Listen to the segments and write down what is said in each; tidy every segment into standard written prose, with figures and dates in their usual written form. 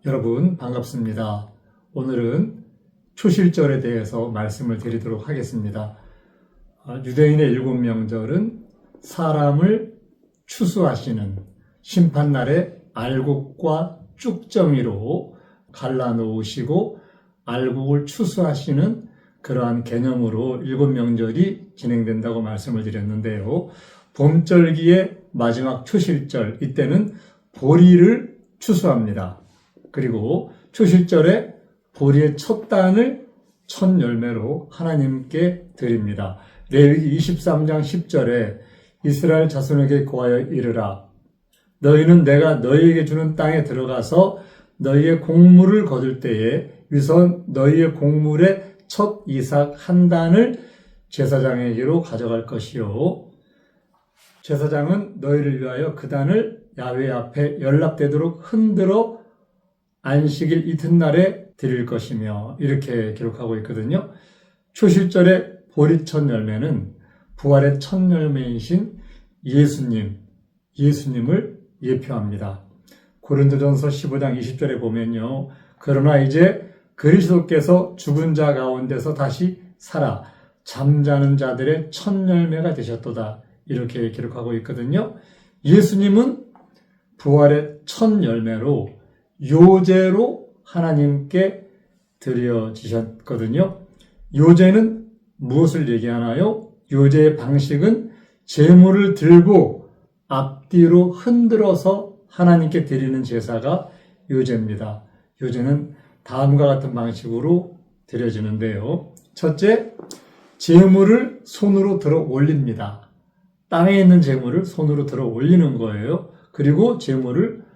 여러분 반갑습니다. 오늘은 초실절에 대해서 말씀을 드리도록 하겠습니다. 유대인의 7명절은 사람을 추수하시는 심판날에 알곡과 쭉정이로 갈라놓으시고 알곡을 추수하시는 그러한 개념으로 7명절이 진행된다고 말씀을 드렸는데요. 봄절기의 마지막 초실절, 이때는 보리를 추수합니다. 그리고 초실절에 보리의 첫 단을 첫 열매로 하나님께 드립니다. 레위기 23장 10절에 이스라엘 자손에게 고하여 이르라. 너희는 내가 너희에게 주는 땅에 들어가서 너희의 곡물을 거둘 때에 위선 너희의 곡물의 첫 이삭 한 단을 제사장에게로 가져갈 것이요. 제사장은 너희를 위하여 그 단을 야훼 앞에 연락되도록 흔들어 안식일 이튿날에 드릴 것이며, 이렇게 기록하고 있거든요. 초실절의 보리 첫 열매는 부활의 첫 열매이신 예수님을 예표합니다. 고린도전서 15장 20절에 보면요. 그러나 이제 그리스도께서 죽은 자 가운데서 다시 살아 잠자는 자들의 첫 열매가 되셨도다. 이렇게 기록하고 있거든요. 예수님은 부활의 첫 열매로 요제로 하나님께 드려지셨거든요. 요제는 무엇을 얘기하나요? 요제의 방식은 제물을 들고 앞뒤로 흔들어서 하나님께 드리는 제사가 요제입니다. 요제는 다음과 같은 방식으로 드려지는데요. 첫째, 제물을 손으로 들어 올립니다. 땅에 있는 제물을 손으로 들어 올리는 거예요. 그리고 제물을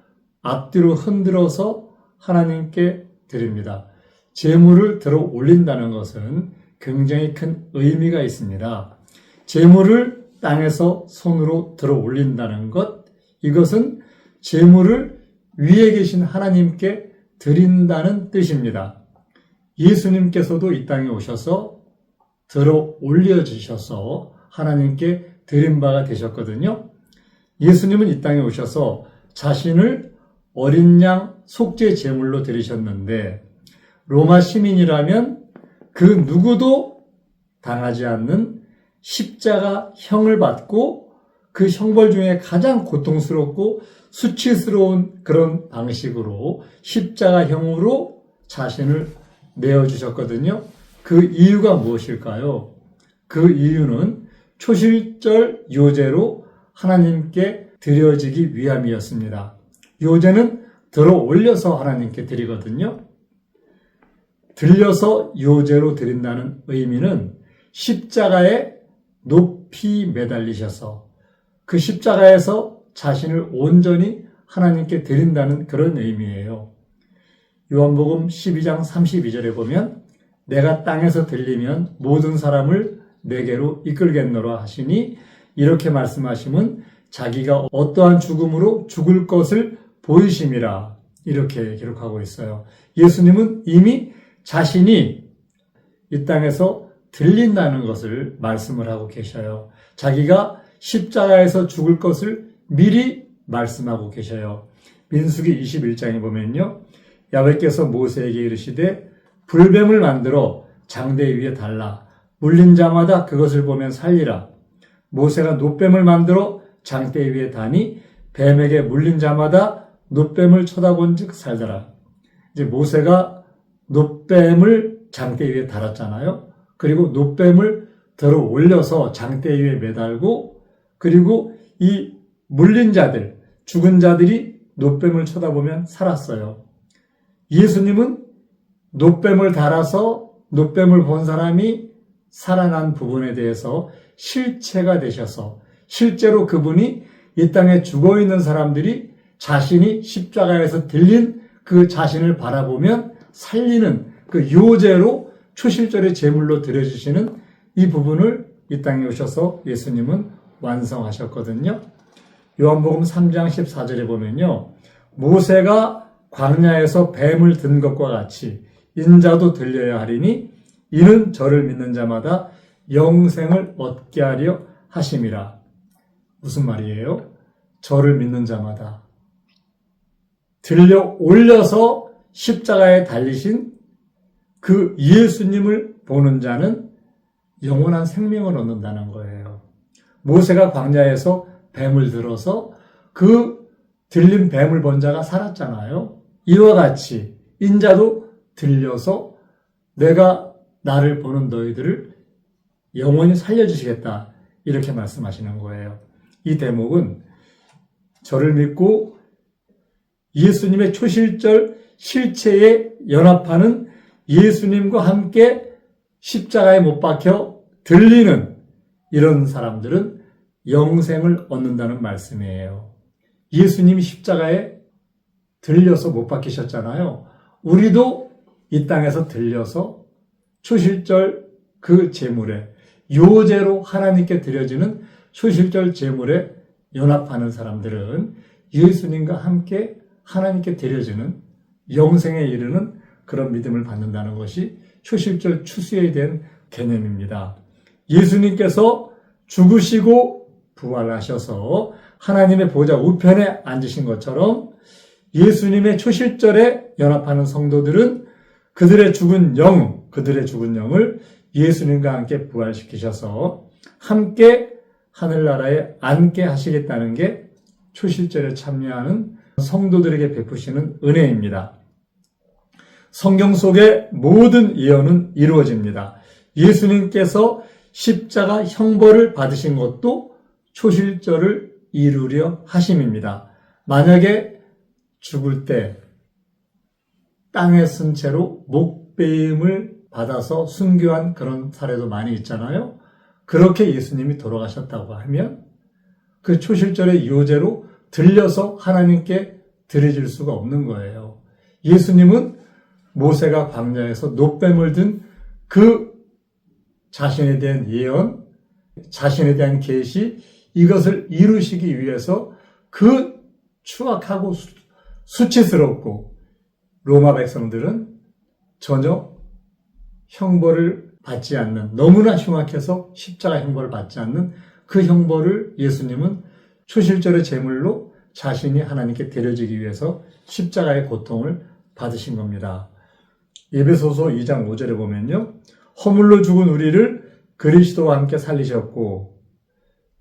앞뒤로 흔들어서 하나님께 드립니다. 제물을 들어 올린다는 것은 굉장히 큰 의미가 있습니다. 제물을 땅에서 손으로 들어 올린다는 것, 이것은 제물을 위에 계신 하나님께 드린다는 뜻입니다. 예수님께서도 이 땅에 오셔서 들어 올려주셔서 하나님께 드린 바가 되셨거든요. 예수님은 이 땅에 오셔서 자신을 어린 양 속죄 제물로 드리셨는데, 로마 시민이라면 그 누구도 당하지 않는 십자가형을 받고 그 형벌 중에 가장 고통스럽고 수치스러운 그런 방식으로 십자가형으로 자신을 내어주셨거든요. 그 이유가 무엇일까요? 그 이유는 초실절 요제로 하나님께 드려지기 위함이었습니다. 요제는 들어 올려서 하나님께 드리거든요. 들려서 요제로 드린다는 의미는 십자가에 높이 매달리셔서 그 십자가에서 자신을 온전히 하나님께 드린다는 그런 의미예요. 요한복음 12장 32절에 보면 내가 땅에서 들리면 모든 사람을 내게로 이끌겠노라 하시니, 이렇게 말씀하시면 자기가 어떠한 죽음으로 죽을 것을 보이심이라, 이렇게 기록하고 있어요. 예수님은 이미 자신이 이 땅에서 들린다는 것을 말씀을 하고 계셔요. 자기가 십자가에서 죽을 것을 미리 말씀하고 계셔요. 민수기 21장에 보면요. 야훼께서 모세에게 이르시되 불뱀을 만들어 장대 위에 달라 물린 자마다 그것을 보면 살리라. 모세가 놋뱀을 만들어 장대 위에 다니 뱀에게 물린 자마다 놋뱀을 쳐다본 즉 살더라. 이제 모세가 놋뱀을 장대 위에 달았잖아요. 그리고 놋뱀을 들어 올려서 장대 위에 매달고, 그리고 이 물린 자들, 죽은 자들이 놋뱀을 쳐다보면 살았어요. 예수님은 놋뱀을 달아서 놋뱀을 본 사람이 살아난 부분에 대해서 실체가 되셔서, 실제로 그분이 이 땅에 죽어있는 사람들이 자신이 십자가에서 들린 그 자신을 바라보면 살리는 그 요제로 초실절의 제물로 드려주시는 이 부분을 이 땅에 오셔서 예수님은 완성하셨거든요. 요한복음 3장 14절에 보면요. 모세가 광야에서 뱀을 든 것과 같이 인자도 들려야 하리니 이는 저를 믿는 자마다 영생을 얻게 하려 하심이라. 무슨 말이에요? 저를 믿는 자마다 들려 올려서 십자가에 달리신 그 예수님을 보는 자는 영원한 생명을 얻는다는 거예요. 모세가 광야에서 뱀을 들어서 그 들린 뱀을 본 자가 살았잖아요. 이와 같이 인자도 들려서 내가 나를 보는 너희들을 영원히 살려주시겠다, 이렇게 말씀하시는 거예요. 이 대목은 저를 믿고 예수님의 초실절 실체에 연합하는 예수님과 함께 십자가에 못 박혀 들리는 이런 사람들은 영생을 얻는다는 말씀이에요. 예수님이 십자가에 들려서 못 박히셨잖아요. 우리도 이 땅에서 들려서 초실절 그 제물에, 요제로 하나님께 드려지는 초실절 제물에 연합하는 사람들은 예수님과 함께 하나님께 드려지는 영생에 이르는 그런 믿음을 받는다는 것이 초실절 추수에 대한 개념입니다. 예수님께서 죽으시고 부활하셔서 하나님의 보좌 우편에 앉으신 것처럼 예수님의 초실절에 연합하는 성도들은 그들의 죽은 영을 예수님과 함께 부활시키셔서 함께 하늘나라에 앉게 하시겠다는 게 초실절에 참여하는 성도들에게 베푸시는 은혜입니다. 성경 속의 모든 예언은 이루어집니다. 예수님께서 십자가 형벌을 받으신 것도 초실절을 이루려 하심입니다. 만약에 죽을 때 땅에 쓴 채로 목베임을 받아서 순교한 그런 사례도 많이 있잖아요. 그렇게 예수님이 돌아가셨다고 하면 그 초실절의 요제로 들려서 하나님께 드려질 수가 없는 거예요. 예수님은 모세가 광야에서 놋뱀을 든 그 자신에 대한 예언, 자신에 대한 계시, 이것을 이루시기 위해서 그 추악하고 수치스럽고 로마 백성들은 전혀 형벌을 받지 않는, 너무나 흉악해서 십자가 형벌을 받지 않는 그 형벌을 예수님은 초실절의 제물로 자신이 하나님께 드려지기 위해서 십자가의 고통을 받으신 겁니다. 에베소서 2장 5절에 보면요, 허물로 죽은 우리를 그리스도와 함께 살리셨고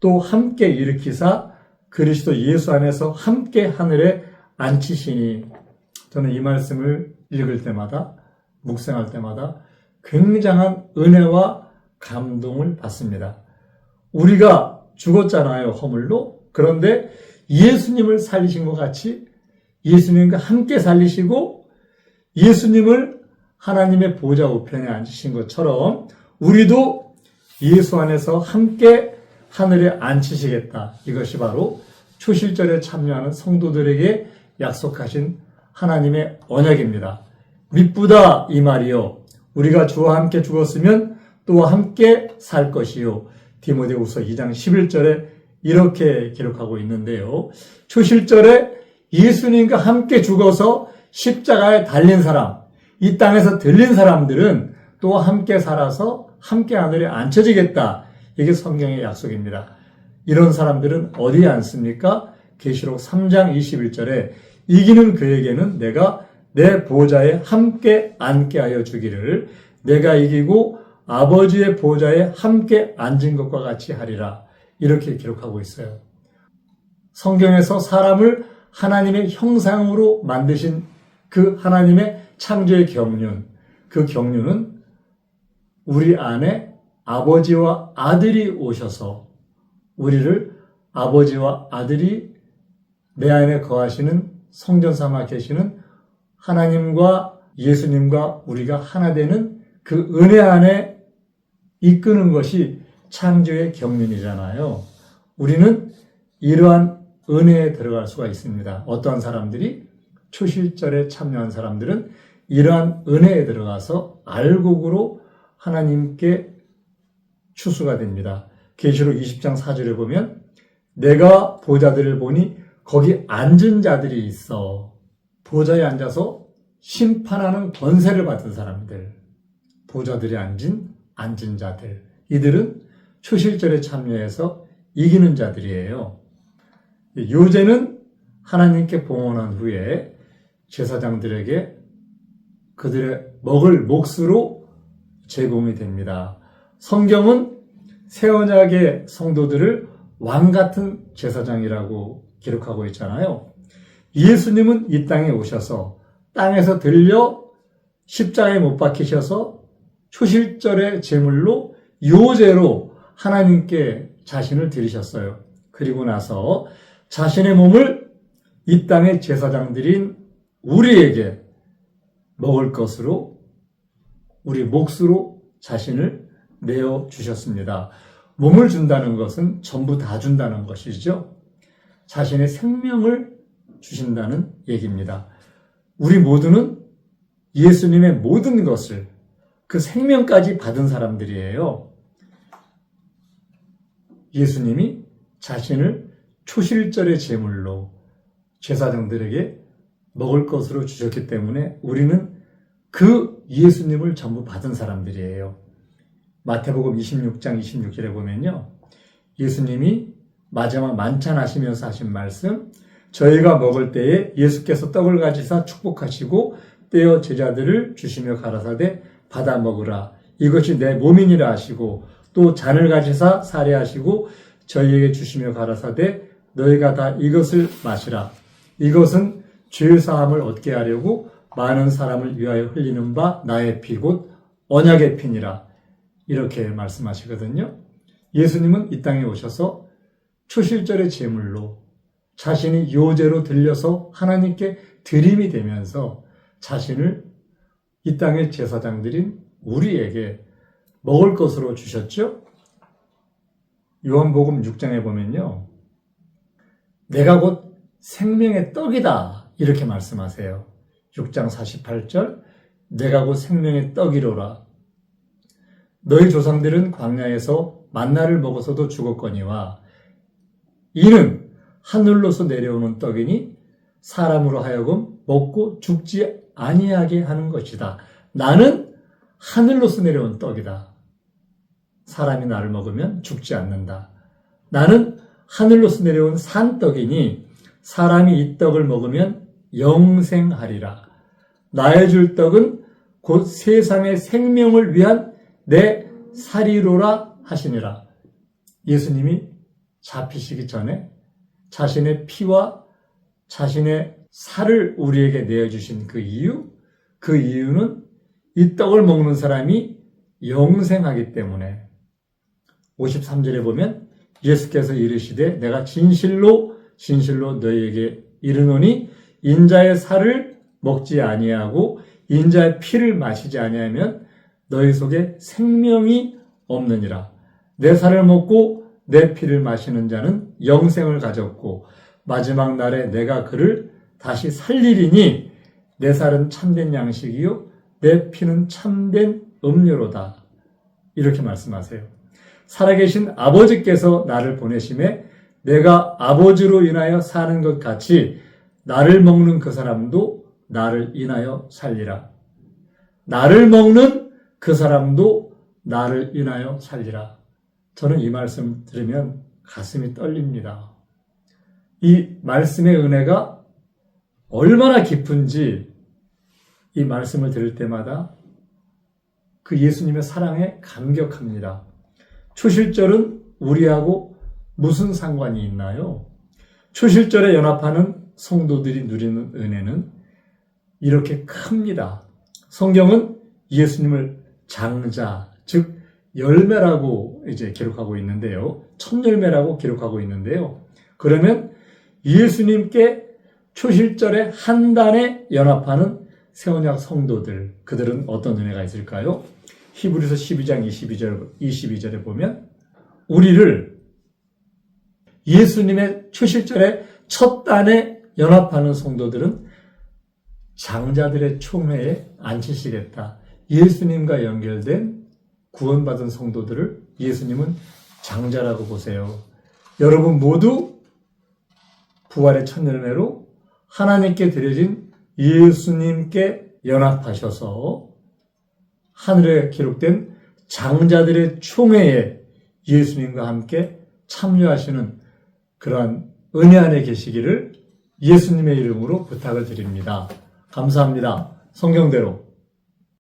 또 함께 일으키사 그리스도 예수 안에서 함께 하늘에 앉히시니, 저는 이 말씀을 읽을 때마다, 묵상할 때마다 굉장한 은혜와 감동을 받습니다. 우리가 죽었잖아요, 허물로. 그런데 예수님을 살리신 것 같이 예수님과 함께 살리시고 예수님을 하나님의 보좌 우편에 앉으신 것처럼 우리도 예수 안에서 함께 하늘에 앉히시겠다. 이것이 바로 초실절에 참여하는 성도들에게 약속하신 하나님의 언약입니다. 미쁘다 이 말이요, 우리가 주와 함께 죽었으면 또 함께 살 것이요. 디모데후서 2장 11절에 이렇게 기록하고 있는데요. 초실절에 예수님과 함께 죽어서 십자가에 달린 사람, 이 땅에서 들린 사람들은 또 함께 살아서 함께 하늘에 앉혀지겠다. 이게 성경의 약속입니다. 이런 사람들은 어디에 앉습니까? 계시록 3장 21절에 이기는 그에게는 내가 내 보좌에 함께 앉게 하여 주기를, 내가 이기고 아버지의 보좌에 함께 앉은 것과 같이 하리라. 이렇게 기록하고 있어요. 성경에서 사람을 하나님의 형상으로 만드신 그 하나님의 창조의 경륜, 그 경륜은 우리 안에 아버지와 아들이 오셔서 우리를 아버지와 아들이 내 안에 거하시는 성전 삼아 계시는 하나님과 예수님과 우리가 하나 되는 그 은혜 안에 이끄는 것이 창조의 경륜이잖아요. 우리는 이러한 은혜에 들어갈 수가 있습니다. 어떠한 사람들이, 초실절에 참여한 사람들은 이러한 은혜에 들어가서 알곡으로 하나님께 추수가 됩니다. 계시록 20장 4절에 보면 내가 보좌들을 보니 거기 앉은 자들이 있어. 보좌에 앉아서 심판하는 권세를 받은 사람들, 보좌들이 앉은 자들, 이들은 초실절에 참여해서 이기는 자들이에요. 요제는 하나님께 봉헌한 후에 제사장들에게 그들의 먹을 몫으로 제공이 됩니다. 성경은 새 언약의 성도들을 왕 같은 제사장이라고 기록하고 있잖아요. 예수님은 이 땅에 오셔서 땅에서 들려 십자가에 못 박히셔서 초실절의 제물로 요제로 하나님께 자신을 드리셨어요. 그리고 나서 자신의 몸을 이 땅의 제사장들인 우리에게 먹을 것으로 우리 몫으로 자신을 내어주셨습니다. 몸을 준다는 것은 전부 다 준다는 것이죠. 자신의 생명을 주신다는 얘기입니다. 우리 모두는 예수님의 모든 것을 그 생명까지 받은 사람들이에요. 예수님이 자신을 초실절의 제물로 제사장들에게 먹을 것으로 주셨기 때문에 우리는 그 예수님을 전부 받은 사람들이에요. 마태복음 26장 26절에 보면요. 예수님이 마지막 만찬하시면서 하신 말씀, 저희가 먹을 때에 예수께서 떡을 가지사 축복하시고 떼어 제자들을 주시며 가라사대 받아 먹으라. 이것이 내 몸이니라 하시고 또 잔을 가지사 사례하시고 저희에게 주시며 가라사대 너희가 다 이것을 마시라. 이것은 죄 사함을 얻게 하려고 많은 사람을 위하여 흘리는 바 나의 피 곧 언약의 피니라. 이렇게 말씀하시거든요. 예수님은 이 땅에 오셔서 초실절의 제물로 자신이 요제로 들려서 하나님께 드림이 되면서 자신을 이 땅의 제사장들인 우리에게 먹을 것으로 주셨죠. 요한복음 6장에 보면요. 내가 곧 생명의 떡이다. 이렇게 말씀하세요. 6장 48절 내가 곧 생명의 떡이로라. 너희 조상들은 광야에서 만나를 먹어서도 죽었거니와 이는 하늘로서 내려오는 떡이니 사람으로 하여금 먹고 죽지 아니하게 하는 것이다. 나는 하늘로서 내려온 떡이다. 사람이 나를 먹으면 죽지 않는다. 나는 하늘로서 내려온 산떡이니 사람이 이 떡을 먹으면 영생하리라. 나의 줄 떡은 곧 세상의 생명을 위한 내 살이로라 하시니라. 예수님이 잡히시기 전에 자신의 피와 자신의 살을 우리에게 내어주신 그 이유는 이 떡을 먹는 사람이 영생하기 때문에 53절에 보면 예수께서 이르시되 내가 진실로 너희에게 이르노니 인자의 살을 먹지 아니하고 인자의 피를 마시지 아니하면 너희 속에 생명이 없느니라. 내 살을 먹고 내 피를 마시는 자는 영생을 가졌고 마지막 날에 내가 그를 다시 살리리니 내 살은 참된 양식이요 내 피는 참된 음료로다. 이렇게 말씀하세요. 살아계신 아버지께서 나를 보내심에 내가 아버지로 인하여 사는 것 같이 나를 먹는 그 사람도 나를 인하여 살리라. 나를 먹는 그 사람도 나를 인하여 살리라. 저는 이 말씀 들으면 가슴이 떨립니다. 이 말씀의 은혜가 얼마나 깊은지 이 말씀을 들을 때마다 그 예수님의 사랑에 감격합니다. 초실절은 우리하고 무슨 상관이 있나요? 초실절에 연합하는 성도들이 누리는 은혜는 이렇게 큽니다. 성경은 예수님을 장자, 즉 열매라고 이제 기록하고 있는데요. 첫 열매라고 기록하고 있는데요. 그러면 예수님께 초실절에 한 단에 연합하는 새언약 성도들, 그들은 어떤 은혜가 있을까요? 히브리서 12장 22절에 보면 우리를 예수님의 초실절에 첫 단에 연합하는 성도들은 장자들의 총회에 앉히시겠다. 예수님과 연결된 구원받은 성도들을 예수님은 장자라고 보세요. 여러분 모두 부활의 첫 열매로 하나님께 드려진 예수님께 연합하셔서 하늘에 기록된 장자들의 총회에 예수님과 함께 참여하시는 그러한 은혜 안에 계시기를 예수님의 이름으로 부탁을 드립니다. 감사합니다. 성경대로